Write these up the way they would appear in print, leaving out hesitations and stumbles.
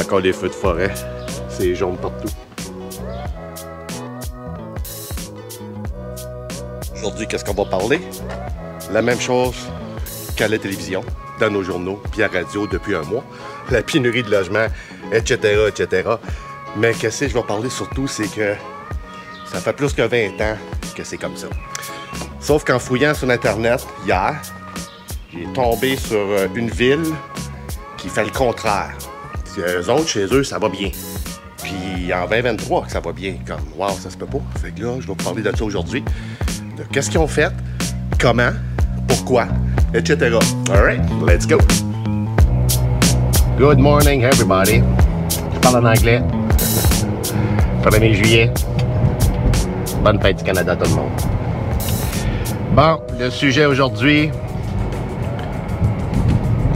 encore des feux de forêt. C'est jaune partout. Aujourd'hui, qu'est-ce qu'on va parler? La même chose qu'à la télévision, dans nos journaux, puis à la radio depuis un mois. La pénurie de logements, etc., etc. Mais qu'est-ce que je vais parler surtout, c'est que ça fait plus que 20 ans que c'est comme ça. Sauf qu'en fouillant sur Internet, hier, j'ai tombé sur une ville qui fait le contraire. Eux autres, chez eux, ça va bien. Puis en 2023, ça va bien. Comme, wow, ça se peut pas. Fait que là, je vais vous parler de ça aujourd'hui. De qu'est-ce qu'ils ont fait, comment, pourquoi, etc. Alright, let's go! Good morning, everybody. Je parle en anglais. 1er juillet. Bonne fête du Canada, tout le monde. Bon, le sujet aujourd'hui.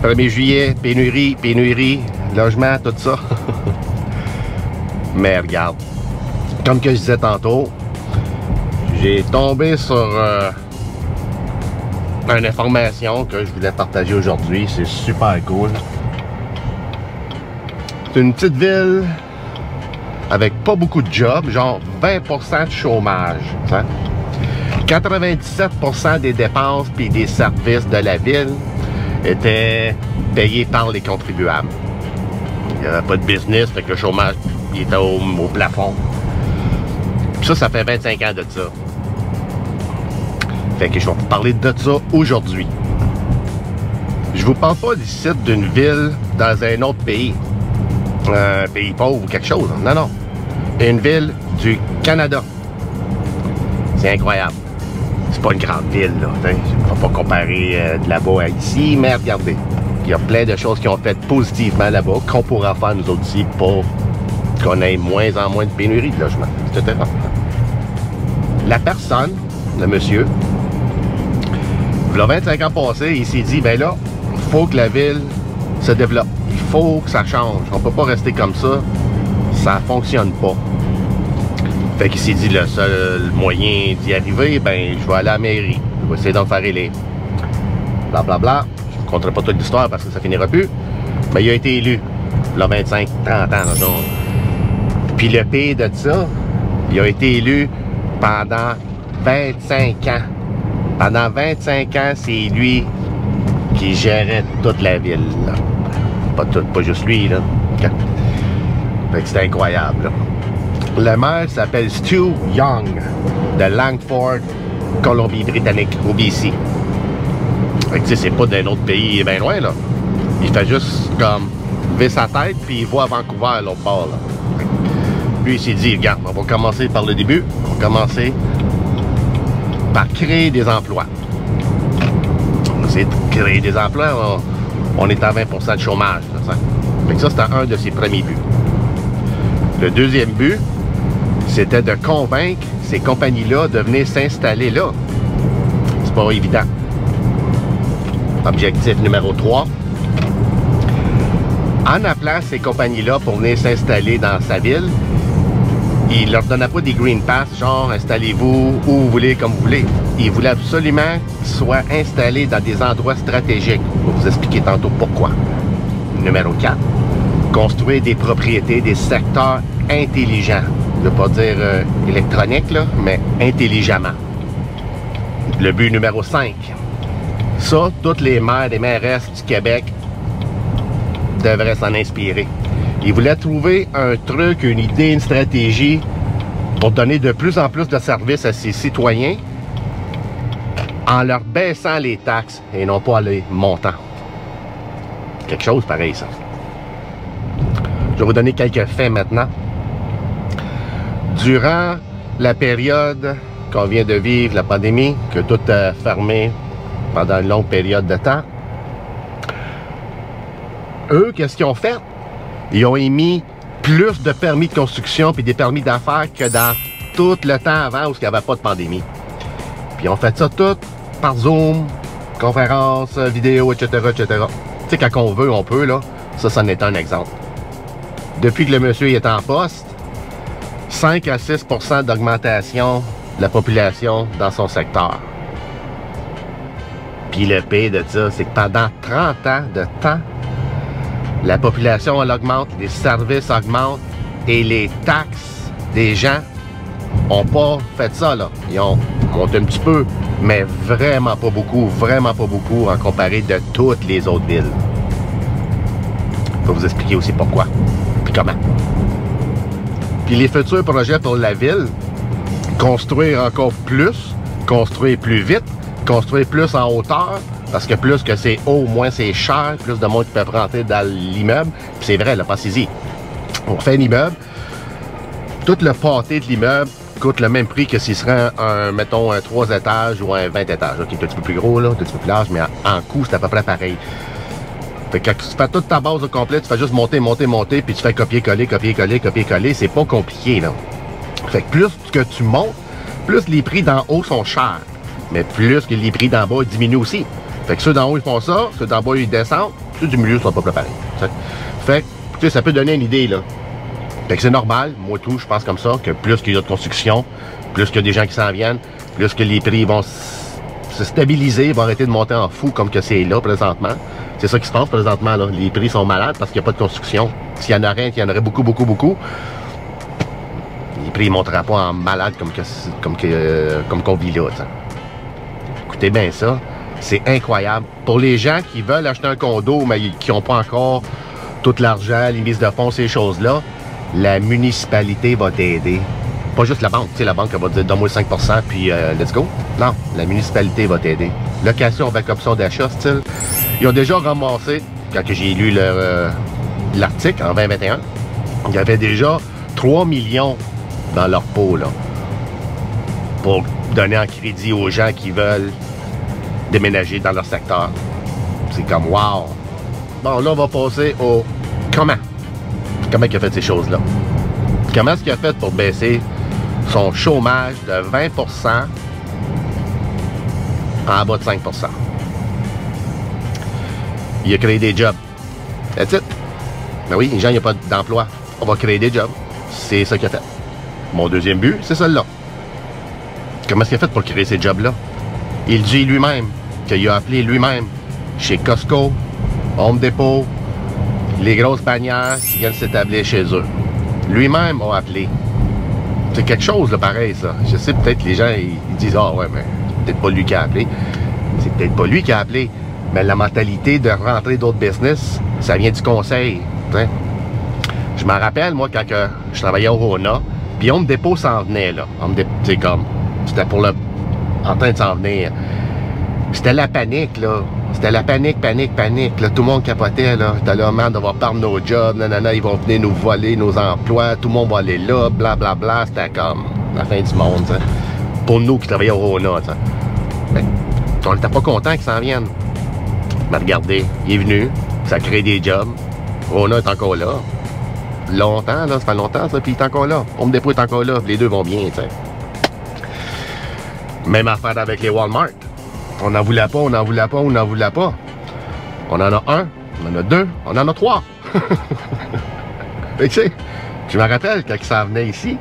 1er juillet, pénurie, logement, tout ça. Mais regarde, comme que je disais tantôt, j'ai tombé sur une information que je voulais partager aujourd'hui. C'est super cool. C'est une petite ville avec pas beaucoup de jobs, genre 20% de chômage. Hein? 97% des dépenses et des services de la ville étaient payés par les contribuables. Il n'y avait pas de business, fait que le chômage il était au plafond. Puis ça fait 25 ans de ça. Fait que je vais vous parler de ça aujourd'hui. Je vous parle pas d'ici d'une ville dans un autre pays. Un pays pauvre ou quelque chose. Non, non. Une ville du Canada. C'est incroyable. C'est pas une grande ville, là. Je ne vais pas comparer de là-bas à ici, mais regardez. Il y a plein de choses qui ont fait positivement là-bas qu'on pourra faire nous autres ici pour qu'on ait moins en moins de pénurie de logements, etc. La personne, le monsieur, il y a 25 ans passés, il s'est dit, ben là, il faut que la ville se développe. Il faut que ça change. On peut pas rester comme ça. Ça fonctionne pas. Fait qu'il s'est dit, le seul moyen d'y arriver, ben, je vais aller à la mairie. Je vais essayer d'en faire élire. Blablabla. Je ne vous conterai pas toute l'histoire parce que ça finira plus. Mais il a été élu. Il a 25-30 ans. Donc. Puis le pire de ça, il a été élu pendant 25 ans. Pendant 25 ans, c'est lui qui gérait toute la ville. Là. Pas juste lui, là. Fait que c'était incroyable, là. Le maire s'appelle Stu Young, de Langford, Colombie-Britannique, au BC. Fait que c'est pas d'un autre pays bien loin, là. Il fait juste comme lever sa tête, puis il voit Vancouver, l'autre bord, là. Lui, il s'est dit, regarde, on va commencer par le début. On va commencer par créer des emplois. On essaie de créer des emplois. On est à 20% de chômage. Là, fait que ça, c'était un de ses premiers buts. Le deuxième but, c'était de convaincre ces compagnies-là de venir s'installer là. C'est pas évident. Objectif numéro 3. En appelant ces compagnies-là pour venir s'installer dans sa ville, il leur donnait pas des green pass, genre installez-vous où vous voulez, comme vous voulez. Il voulait absolument qu'ils soient installés dans des endroits stratégiques. Je vais vous expliquer tantôt pourquoi. Numéro 4. Construire des propriétés, des secteurs intelligents. Je ne veux pas dire électronique, là, mais intelligemment. Le but numéro 5. Ça, toutes les maires et mairesses du Québec devraient s'en inspirer. Il voulait trouver un truc, une idée, une stratégie pour donner de plus en plus de services à ses citoyens en leur baissant les taxes et non pas les montants. Quelque chose pareil, ça. Je vais vous donner quelques faits maintenant. Durant la période qu'on vient de vivre, la pandémie, que tout a fermé pendant une longue période de temps, eux, qu'est-ce qu'ils ont fait? Ils ont émis plus de permis de construction puis des permis d'affaires que dans tout le temps avant où il n'y avait pas de pandémie. Puis ils ont fait ça tout par Zoom, conférences, vidéos, etc., etc. Tu sais, quand on veut, on peut, là. Ça en est un exemple. Depuis que le monsieur est en poste, 5 à 6% d'augmentation de la population dans son secteur. Puis le pire de ça, c'est que pendant 30 ans de temps, La population, elle augmente, les services augmentent et les taxes des gens n'ont pas fait ça, là. Ils ont monté un petit peu, mais vraiment pas beaucoup en comparé de toutes les autres villes. Je vais vous expliquer aussi pourquoi, puis comment. Puis les futurs projets pour la ville, construire encore plus, construire plus vite, construire plus en hauteur, parce que plus que c'est haut, moins c'est cher, plus de monde qui peuvent rentrer dans l'immeuble. Puis c'est vrai, là, pensez-y. On fait un immeuble, tout le pâté de l'immeuble coûte le même prix que s'il serait mettons, un 3 étages ou un 20 étages. Ok, un petit peu plus gros, là, un petit peu plus large, mais en coût, c'est à peu près pareil. Fait que quand tu fais toute ta base au complet, tu fais juste monter, puis tu fais copier-coller, c'est pas compliqué, là. Fait que plus que tu montes, plus les prix d'en haut sont chers. Mais plus que les prix d'en bas ils diminuent aussi. Fait que ceux d'en haut, ils font ça, ceux d'en bas, ils descendent, ceux du milieu sont pas préparés. Fait que, tu sais, ça peut donner une idée, là. Fait que c'est normal, moi tout, je pense comme ça, que plus qu'il y a de construction, plus qu'il y a des gens qui s'en viennent, plus que les prix vont se stabiliser, vont arrêter de monter en fou comme que c'est là présentement. C'est ça qui se passe présentement, là. Les prix sont malades parce qu'il n'y a pas de construction. S'il y en aurait, il y en aurait beaucoup. Les prix ne monteraient pas en malade comme qu'on vit là, t'sais. Écoutez bien ça, c'est incroyable. Pour les gens qui veulent acheter un condo, mais qui n'ont pas encore tout l'argent, les mises de fonds, ces choses-là, la municipalité va t'aider. Pas juste la banque, tu sais, la banque elle va te dire donne-moi 5% puis let's go. Non, la municipalité va t'aider. Location avec option d'achat, style. Ils ont déjà ramassé, quand j'ai lu l'article en 2021, il y avait déjà 3 millions dans leur pot, là, pour donner en crédit aux gens qui veulent déménager dans leur secteur. C'est comme wow. Bon, là, on va passer au comment. Comment il a fait ces choses-là? Comment est-ce qu'il a fait pour baisser son chômage de 20% en bas de 5%? Il a créé des jobs. That's it. Ben oui, les gens, il n'y a pas d'emploi. On va créer des jobs. C'est ça qu'il a fait. Mon deuxième but, c'est celle-là. Comment est-ce qu'il a fait pour créer ces jobs-là? Il dit lui-même qu'il a appelé lui-même chez Costco, Home Depot, les grosses bannières qui viennent s'établir chez eux. Lui-même a appelé. C'est quelque chose de pareil, ça. Je sais, peut-être les gens, ils disent « Ah ouais, mais c'est peut-être pas lui qui a appelé. » C'est peut-être pas lui qui a appelé. Mais la mentalité de rentrer d'autres business, ça vient du conseil. T'sais. Je me rappelle, moi, quand je travaillais au Rona, puis Home Depot s'en venait, là. C'est comme, c'était pour le... en train de s'en venir. C'était la panique, là. C'était la panique, là. Tout le monde capotait, là. C'était là, man, on va perdre nos jobs, nanana, ils vont venir nous voler nos emplois, tout le monde va aller là, blablabla. C'était comme la fin du monde, t'sais. Pour nous qui travaillions au Rona, t'sais. Mais on n'était pas contents qu'ils s'en viennent. Mais regardez, il est venu, ça crée des jobs. Rona est encore là. Longtemps, là, ça fait longtemps, ça, puis il est encore là. Home Depot est encore là, les deux vont bien, tu sais. Même affaire avec les Walmart. On n'en voulait pas. On en a un, on en a deux, on en a trois. Fait que, tu sais, je me rappelle quand ça venait ici,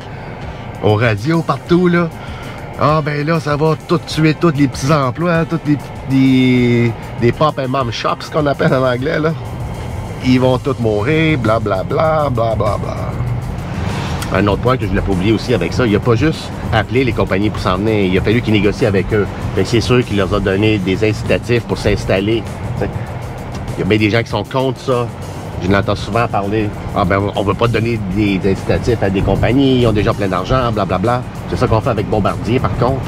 au radio, partout, là. Ah, ben là, ça va tout tuer tous les petits emplois, tous des pop and mom shops, ce qu'on appelle en anglais, là. Ils vont tous mourir, blablabla, blablabla. Un autre point que je ne voulais pas oublier aussi avec ça, il n'a pas juste appelé les compagnies pour s'en venir, il a fallu qu'ils négocient avec eux. C'est sûr qu'il leur a donné des incitatifs pour s'installer. Il y a bien des gens qui sont contre ça. Je l'entends souvent parler. Ah ben on ne veut pas donner des incitatifs à des compagnies, ils ont déjà plein d'argent, blablabla. C'est ça qu'on fait avec Bombardier par contre.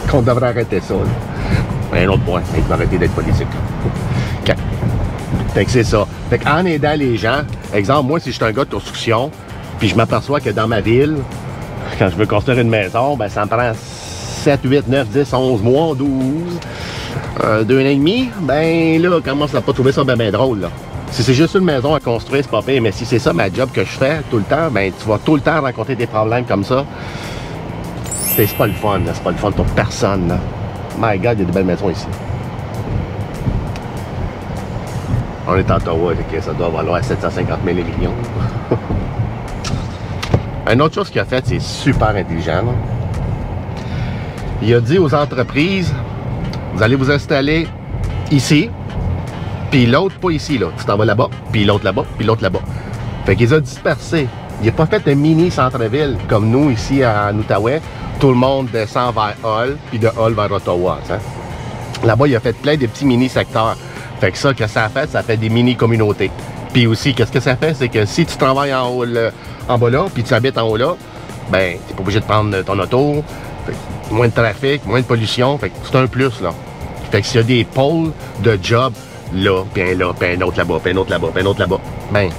Qu'on devrait arrêter ça. Un autre point, il faut arrêter d'être politique. Okay. Fait que c'est ça. Fait qu'en aidant les gens, exemple, moi si je suis un gars de construction, puis je m'aperçois que dans ma ville, quand je veux construire une maison, ben ça me prend 7, 8, 9, 10, 11 mois, 12, 2 ans et demi, ben là, commence à pas trouver ça bien drôle, là. Si c'est juste une maison à construire, c'est pas pire, mais si c'est ça ma job que je fais tout le temps, ben tu vas tout le temps rencontrer des problèmes comme ça. C'est pas le fun, là. C'est pas le fun pour personne, là. My God, il y a de belles maisons ici. On est en Ottawa, ça doit valoir 750 000 millions. Une autre chose qu'il a fait, c'est super intelligent, là. Il a dit aux entreprises, vous allez vous installer ici, Puis l'autre, pas ici, là. Tu t'en vas là-bas, puis l'autre là-bas, puis l'autre là-bas. Fait qu'ils ont dispersé. Il n'a pas fait un mini centre-ville comme nous, ici, en Outaouais. Tout le monde descend vers Hull, puis de Hull vers Ottawa, t'sais. Là-bas, il a fait plein de petits mini-secteurs. Fait que ça fait des mini-communautés. Puis aussi, qu'est-ce que ça fait? C'est que si tu travailles en haut, en bas là, puis tu habites en haut là, ben, t'es pas obligé de prendre ton auto. Fait que moins de trafic, moins de pollution. Fait que c'est un plus, là. Fait que s'il y a des pôles de job là, puis un autre là-bas, puis un autre là-bas, puis un autre là-bas, ben,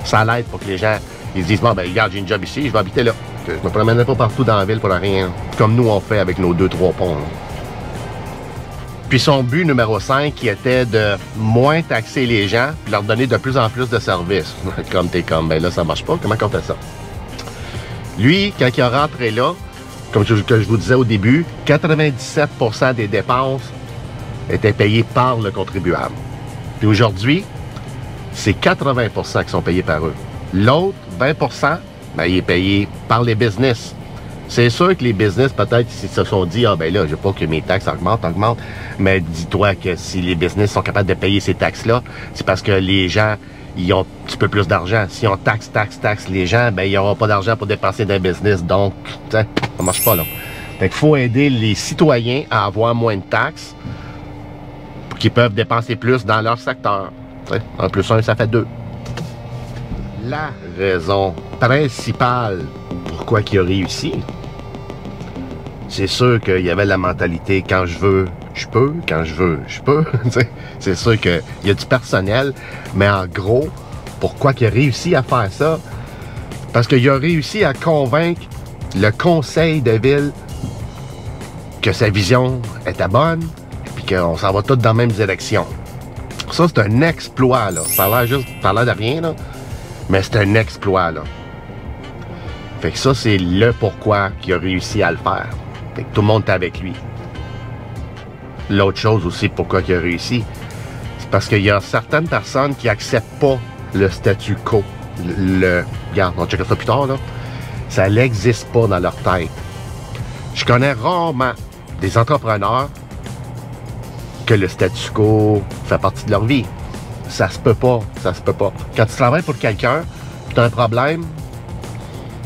ça l'aide pour que les gens, ils se disent, bon, ben, regarde, j'ai une job ici, je vais habiter là. Je me promènerai pas partout dans la ville pour rien. Comme nous, on fait avec nos 2-3 ponts, là. Puis son but numéro 5 qui était de moins taxer les gens puis leur donner de plus en plus de services. Comme t'es comme, ben là, ça marche pas. Comment on fait ça? Lui, quand il est rentré là, comme je vous disais au début, 97% des dépenses étaient payées par le contribuable. Puis aujourd'hui, c'est 80% qui sont payés par eux. L'autre, 20%, ben, il est payé par les business. C'est sûr que les business, peut-être, ils se sont dit, ah ben là, je veux pas que mes taxes augmentent. Mais dis-toi que si les business sont capables de payer ces taxes-là, c'est parce que les gens, ils ont un petit peu plus d'argent. Si on taxe les gens, ben ils n'auront pas d'argent pour dépenser dans le business. Donc, ça marche pas, là. Fait qu'il faut aider les citoyens à avoir moins de taxes pour qu'ils peuvent dépenser plus dans leur secteur. T'sais, en plus, un, ça fait 2. La raison principale pourquoi il a réussi, c'est sûr qu'il y avait la mentalité quand je veux, je peux, quand je veux, je peux. C'est sûr qu'il y a du personnel, mais en gros, pourquoi il a réussi à faire ça? Parce qu'il a réussi à convaincre le conseil de ville que sa vision était bonne, puis qu'on s'en va tous dans la même direction. Ça, c'est un exploit, là. Ça a l'air de rien, là, mais c'est un exploit, là. Fait que ça, c'est le pourquoi qu'il a réussi à le faire. Fait que tout le monde est avec lui. L'autre chose aussi, pourquoi il a réussi, c'est parce qu'il y a certaines personnes qui n'acceptent pas le statu quo. Regarde, on checkera ça plus tard, là. Ça n'existe pas dans leur tête. Je connais rarement des entrepreneurs que le statu quo fait partie de leur vie. Ça se peut pas, ça se peut pas. Quand tu travailles pour quelqu'un, tu as un problème,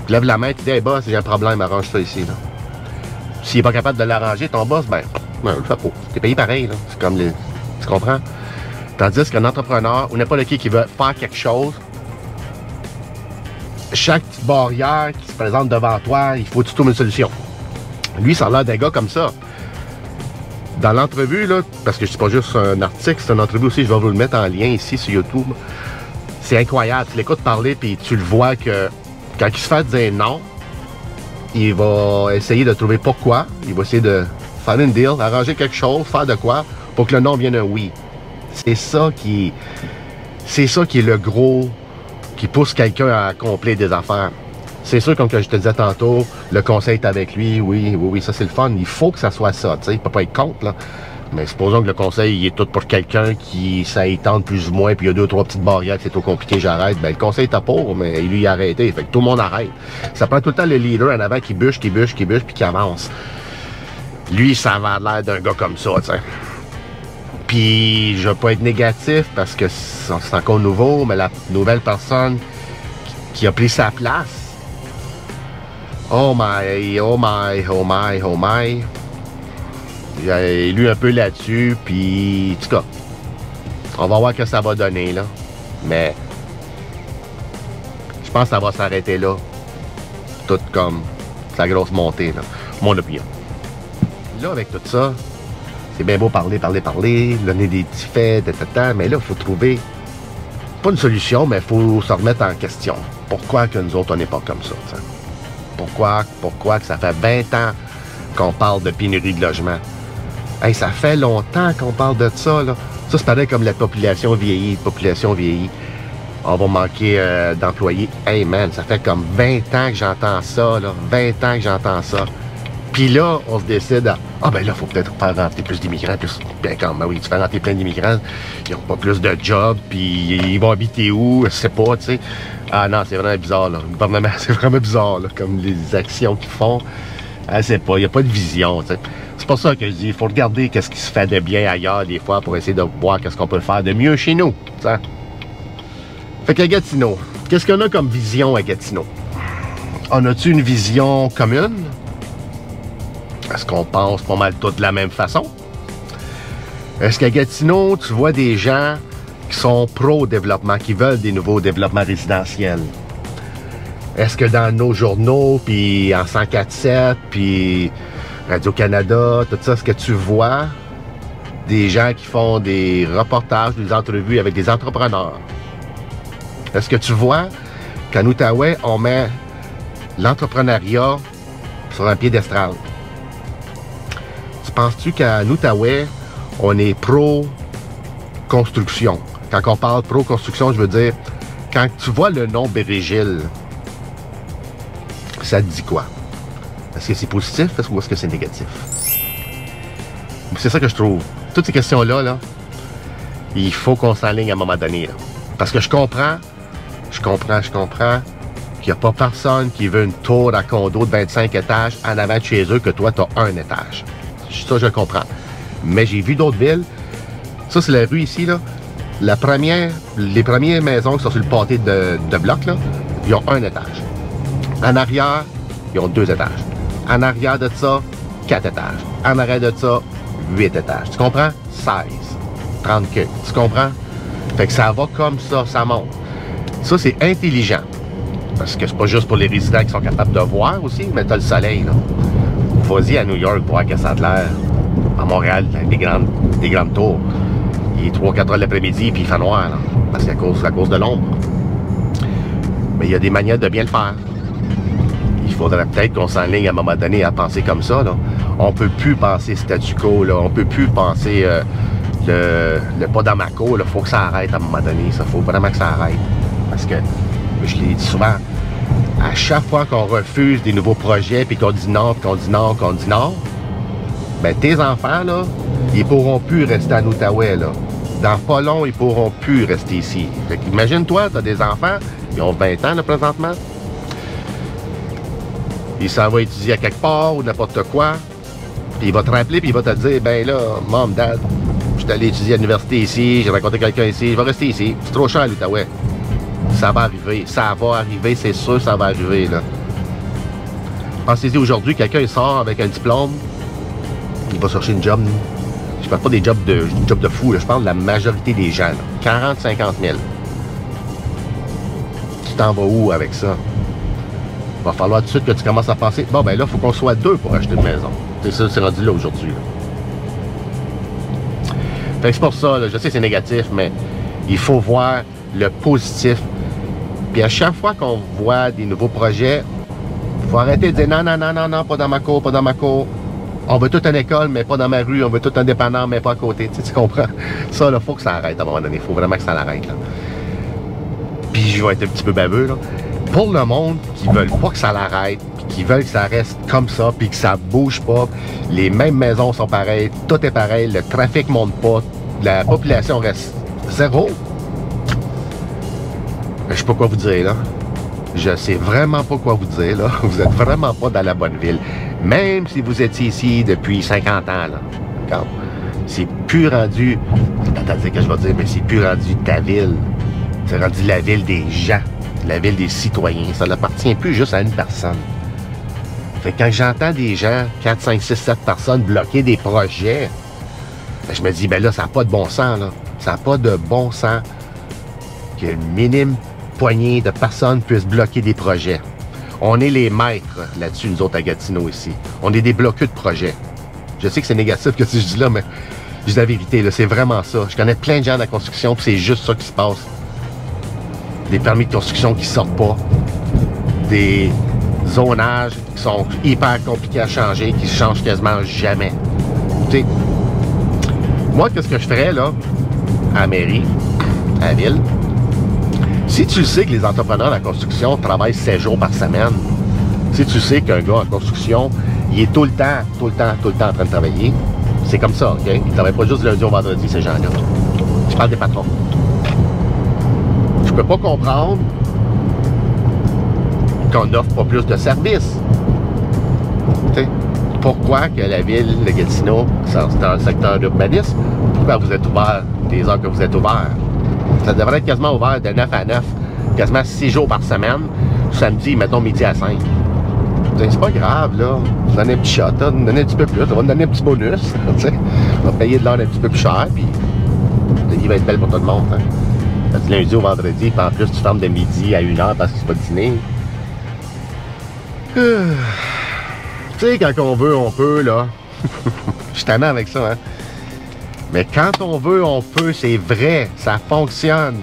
tu lèves la main, tu dis, hey boss, j'ai un problème, arrange ça ici, là. S'il n'est pas capable de l'arranger, ton boss, ben, le fait pas. T'es payé pareil, là. C'est comme les. Tu comprends? Tandis qu'un entrepreneur, ou n'importe qui veut faire quelque chose, chaque petite barrière qui se présente devant toi, il faut que tu trouves une solution. Lui, ça a l'air d'un gars comme ça. Dans l'entrevue, là, parce que c'est pas juste un article, c'est une entrevue aussi, je vais vous le mettre en lien ici sur YouTube. C'est incroyable. Tu l'écoutes parler, puis tu le vois que quand il se fait dire non, il va essayer de trouver pourquoi. Il va essayer de faire une deal, arranger quelque chose, faire de quoi, pour que le non vienne un oui. C'est ça qui est le gros, qui pousse quelqu'un à accomplir des affaires. C'est sûr, comme que je te disais tantôt, le conseil est avec lui, oui, ça c'est le fun. Il faut que ça soit ça, tu sais, il peut pas être contre, là. Mais supposons que le conseil, il est tout pour quelqu'un qui, ça y tente plus ou moins, puis il y a 2 ou 3 petites barrières, c'est trop compliqué, j'arrête. Ben, le conseil est à pour, mais lui, il a arrêté. Fait que tout le monde arrête. Ça prend tout le temps le leader en avant qui bûche, puis qui avance. Lui, ça avait l'air d'un gars comme ça, tu sais. Puis, je veux pas être négatif, parce que c'est encore nouveau, mais la nouvelle personne qui a pris sa place, oh my. J'ai lu un peu là-dessus, puis en tout cas, on va voir que ça va donner, là. Mais je pense que ça va s'arrêter là. Tout comme sa grosse montée, là. Mon opinion. Là, avec tout ça, c'est bien beau parler, donner des petits faits, mais là, il faut trouver, pas une solution, mais il faut se remettre en question. Pourquoi que nous autres, on n'est pas comme ça, t'sais? Pourquoi que ça fait 20 ans qu'on parle de pénurie de logement? Hey, ça fait longtemps qu'on parle de ça, là. Ça, c'est pareil comme la population vieillit. On va manquer d'employés. Hey, man, ça fait comme 20 ans que j'entends ça, là. 20 ans que j'entends ça. Puis là, on se décide à, ah ben là, il faut peut-être faire rentrer plus d'immigrants. Bien, ben oui, tu fais rentrer plein d'immigrants, ils n'ont pas plus de jobs, puis ils vont habiter où, je sais pas, tu sais. Ah non, c'est vraiment bizarre, là. Le gouvernement, c'est vraiment bizarre, là, comme les actions qu'ils font. Ah, c'est pas, il n'y a pas de vision, tu sais. C'est pour ça que je dis, il faut regarder qu'est-ce qui se fait de bien ailleurs des fois pour essayer de voir qu'est-ce qu'on peut faire de mieux chez nous. T'sais. Fait qu'à Gatineau, qu'est-ce qu'on a comme vision à Gatineau? On a-tu une vision commune? Est-ce qu'on pense pas mal tous de la même façon? Est-ce qu'à Gatineau, tu vois des gens qui sont pro-développement, qui veulent des nouveaux développements résidentiels? Est-ce que dans nos journaux, puis en 104.7, puis Radio-Canada, tout ça, est-ce que tu vois des gens qui font des reportages, des entrevues avec des entrepreneurs? Est-ce que tu vois qu'en Outaouais, on met l'entrepreneuriat sur un piédestal? Tu penses-tu qu'en Outaouais, on est pro-construction? Quand on parle pro-construction, je veux dire, quand tu vois le nom Bérégil, ça te dit quoi? Est-ce que c'est positif ou est-ce que c'est négatif? C'est ça que je trouve. Toutes ces questions-là, là, il faut qu'on s'enligne à un moment donné. Là. Parce que je comprends qu'il n'y a pas personne qui veut une tour à condo de 25 étages en avant de chez eux que toi, tu as un étage. Ça, je le comprends. Mais j'ai vu d'autres villes. Ça, c'est la rue ici, là. Les premières maisons qui sont sur le pâté de blocs, là, ils ont un étage. En arrière, ils ont 2 étages. En arrière de ça, 4 étages. En arrière de ça, 8 étages. Tu comprends? 16. 30 queues. Tu comprends? Fait que ça va comme ça, ça monte. Ça, c'est intelligent. Parce que c'est pas juste pour les résidents qui sont capables de voir aussi, mais t'as le soleil, là. Vas-y à New York pour voir que ça a l'air. À Montréal, des grandes tours. Il est 3-4 heures l'après-midi, puis il fait noir, là. Parce qu'à cause de l'ombre. Mais il y a des manières de bien le faire. Il faudrait peut-être qu'on s'enligne à un moment donné à penser comme ça, là. On peut plus penser statu quo, là. On peut plus penser le pas dans ma cour, là. Faut que ça arrête à un moment donné. Ça faut vraiment que ça arrête. Parce que, je l'ai dit souvent, à chaque fois qu'on refuse des nouveaux projets, puis qu'on dit non, ben tes enfants, là, ils pourront plus rester en Outaouais, là. Dans pas long, ils pourront plus rester ici. Fait qu'imagine-toi, t'as des enfants, ils ont 20 ans, là, présentement. Il s'en va étudier à quelque part ou n'importe quoi. Puis il va te rappeler, puis il va te dire, ben là, Mom, Dad, je suis allé étudier à l'université ici, j'ai rencontré quelqu'un ici, je vais rester ici. C'est trop cher à l'Outaouais. Ça va arriver, c'est sûr, ça va arriver, là. Pensez-y, aujourd'hui, quelqu'un sort avec un diplôme, il va chercher une job. Je parle pas des jobs de fou, là. Je parle de la majorité des gens, 40-50 000. Tu t'en vas où avec ça? Il va falloir tout de suite que tu commences à penser, bon, ben là, il faut qu'on soit 2 pour acheter une maison. C'est ça, c'est rendu là aujourd'hui. Fait que c'est pour ça, là, je sais que c'est négatif, mais il faut voir le positif. Puis à chaque fois qu'on voit des nouveaux projets, il faut arrêter de dire non, pas dans ma cour, pas dans ma cour. On veut tout une école, mais pas dans ma rue. On veut tout un dépanneur, mais pas à côté. Tu comprends? Ça, là, faut que ça arrête à un moment donné. Il faut vraiment que ça l'arrête, là. Puis je vais être un petit peu baveux, là. Pour le monde qui veulent pas que ça l'arrête, puis qui veulent que ça reste comme ça, puis que ça bouge pas, les mêmes maisons sont pareilles, tout est pareil, le trafic monte pas, la population reste zéro. Je sais pas quoi vous dire, là. Je sais vraiment pas quoi vous dire, là. Vous êtes vraiment pas dans la bonne ville. Même si vous étiez ici depuis 50 ans, là. D'accord? C'est plus rendu... Attendez que je vais dire, mais c'est plus rendu ta ville. C'est rendu la ville des gens. La ville des citoyens. Ça n'appartient plus juste à une personne. Fait que quand j'entends des gens, 4, 5, 6, 7 personnes bloquer des projets, ben je me dis, ben là, ça n'a pas de bon sens, là. Ça n'a pas de bon sens qu'une minime poignée de personnes puissent bloquer des projets. On est les maîtres là-dessus, nous autres, à Gatineau, ici. On est des bloqueux de projets. Je sais que c'est négatif que si je dis là, mais je dis la vérité, là, c'est vraiment ça. Je connais plein de gens de la construction, puis c'est juste ça qui se passe. Des permis de construction qui sortent pas. Des zonages qui sont hyper compliqués à changer, qui se changent quasiment jamais. Écoutez, moi, qu'est-ce que je ferais, là, à la mairie, à la ville? Si tu sais que les entrepreneurs de la construction travaillent 7 jours par semaine, si tu sais qu'un gars en construction, il est tout le temps en train de travailler, c'est comme ça, OK? Ils ne travaillent pas juste du lundi au vendredi, ces gens-là. Je parle des patrons. Je peux pas comprendre qu'on n'offre pas plus de services. pourquoi que la ville de Gatineau, c'est un secteur d'urbanisme, pourquoi vous êtes ouvert les heures que vous êtes ouvert? Ça devrait être quasiment ouvert de 9 à 9, quasiment 6 jours par semaine, samedi, mettons midi à 5. C'est pas grave, là. Vous donnez un petit shot, là, vous donnez un petit peu plus, on va vous donner un petit bonus, tu sais. On va payer de l'heure un petit peu plus cher, puis la vie va être belle pour tout le monde, hein. Du lundi au vendredi, puis en plus, tu fermes de midi à 1h parce que c'est pas le dîner. Tu sais, quand on veut, on peut, là. Je suis tannant avec ça, hein. Mais quand on veut, on peut, c'est vrai, ça fonctionne.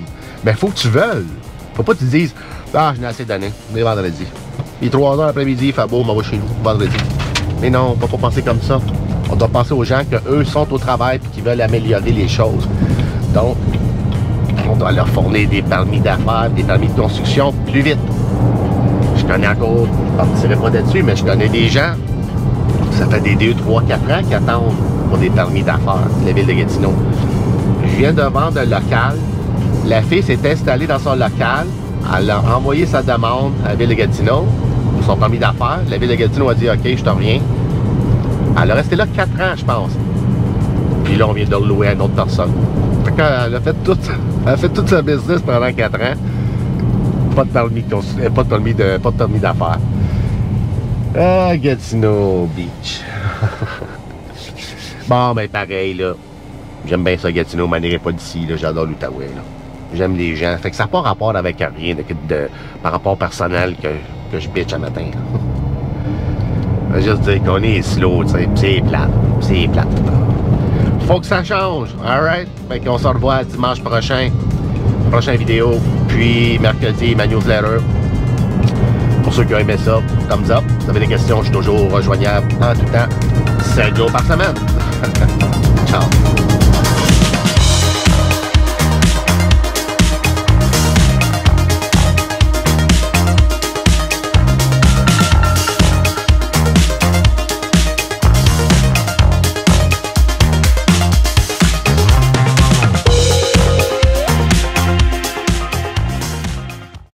Mais faut que tu veuilles. Faut pas que tu te dises, ah, je n'ai assez donné, on est vendredi. Il est 3 heures après-midi, il fait beau, on va chez nous, vendredi. Mais non, on ne peut pas penser comme ça. On doit penser aux gens qu'eux sont au travail et qu'ils veulent améliorer les choses. Donc, on doit leur fournir des permis d'affaires, des permis de construction plus vite. Je connais encore, je ne partirai pas là-dessus, mais je connais des gens, ça fait des 2, 3, 4 ans qui attendent pour des permis d'affaires de la ville de Gatineau. Je viens de vendre un local. La fille s'est installée dans son local. Elle a envoyé sa demande à la ville de Gatineau pour son permis d'affaires. La ville de Gatineau a dit « OK, je te reviens ». Elle a resté là 4 ans, je pense. Puis là, on vient de le louer à une autre personne. Fait qu'elle a fait tout sa business pendant 4 ans. Pas de permis d'affaires. Ah, Gatineau Beach. Bon, ben pareil, là. J'aime bien ça, Gatineau, je m'en irai pas d'ici, là. J'adore l'Outaouais, là. J'aime les gens. Fait que ça n'a pas rapport avec rien par rapport personnel que je bitch à matin. Je veux juste dire qu'on est slow, tu sais. C'est plate. C'est plate. Faut que ça change. Alright? Fait qu'on se revoit dimanche prochain. Prochaine vidéo. Puis mercredi, ma newsletter. Pour ceux qui ont aimé ça, thumbs up. Si vous avez des questions, je suis toujours rejoignable en tout temps. 7 jours par semaine. Ciao.